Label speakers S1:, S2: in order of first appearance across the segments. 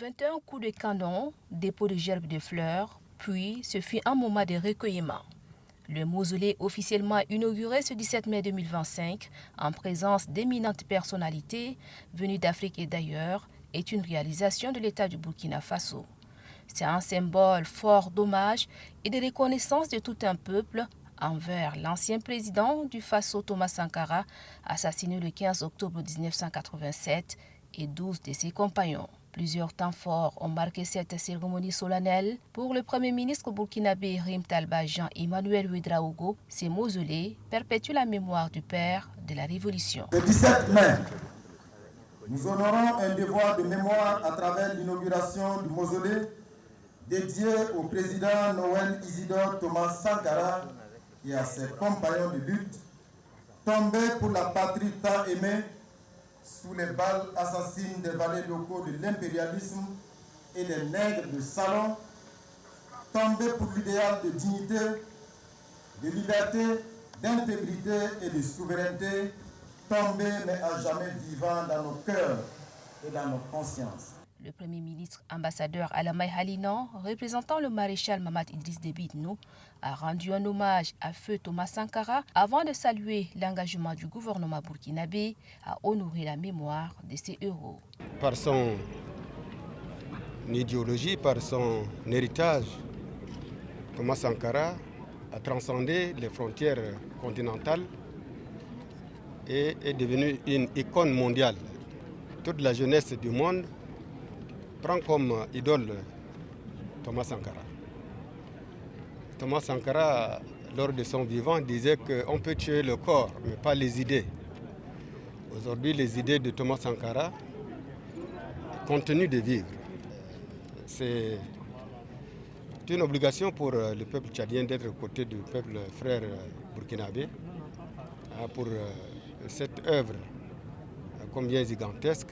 S1: 21 coups de canon, dépôt de gerbes de fleurs, puis ce fut un moment de recueillement. Le mausolée officiellement inauguré ce 17 mai 2025 en présence d'éminentes personnalités venues d'Afrique et d'ailleurs est une réalisation de l'État du Burkina Faso. C'est un symbole fort d'hommage et de reconnaissance de tout un peuple envers l'ancien président du Faso Thomas Sankara, assassiné le 15 octobre 1987, et 12 de ses compagnons. Plusieurs temps forts ont marqué cette cérémonie solennelle. Pour le Premier ministre burkinabé Rim Talba Jean-Emmanuel Ouédraogo, ces mausolées perpétuent la mémoire du père de la Révolution.
S2: Le 17 mai, nous honorons un devoir de mémoire à travers l'inauguration du mausolée dédié au président Noël Isidore Thomas Sankara et à ses compagnons de lutte, tombés pour la patrie tant aimée sous les balles assassines des valets locaux de l'impérialisme et des nègres de salon, tombés pour l'idéal de dignité, de liberté, d'intégrité et de souveraineté, tombés mais à jamais vivants dans nos cœurs et dans nos consciences.
S1: Le Premier ministre ambassadeur Alamay Halinan, représentant le maréchal Mamad Idriss Déby Itno, a rendu un hommage à feu Thomas Sankara avant de saluer l'engagement du gouvernement burkinabé à honorer la mémoire de ses héros.
S3: Par son idéologie, par son héritage, Thomas Sankara a transcendé les frontières continentales et est devenu une icône mondiale. Toute la jeunesse du monde prend comme idole Thomas Sankara. Thomas Sankara, lors de son vivant, disait qu'on peut tuer le corps, mais pas les idées. Aujourd'hui, les idées de Thomas Sankara continuent de vivre. C'est une obligation pour le peuple tchadien d'être aux côtés du peuple frère burkinabé pour cette œuvre combien gigantesque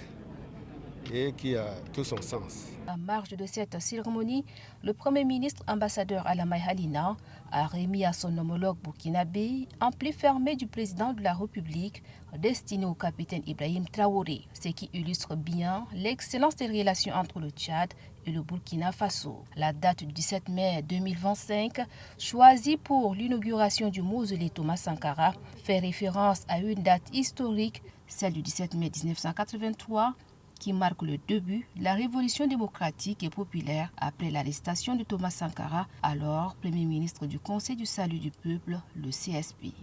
S3: et qui a tout son sens.
S1: En marge de cette cérémonie, le Premier ministre ambassadeur Alamay Halinan a remis à son homologue burkinabé un pli fermé du président de la République destiné au capitaine Ibrahim Traoré, ce qui illustre bien l'excellence des relations entre le Tchad et le Burkina Faso. La date du 17 mai 2025, choisie pour l'inauguration du mausolée Thomas Sankara, fait référence à une date historique, celle du 17 mai 1983, qui marque le début de la révolution démocratique et populaire après l'arrestation de Thomas Sankara, alors Premier ministre du Conseil du salut du peuple, le CSP.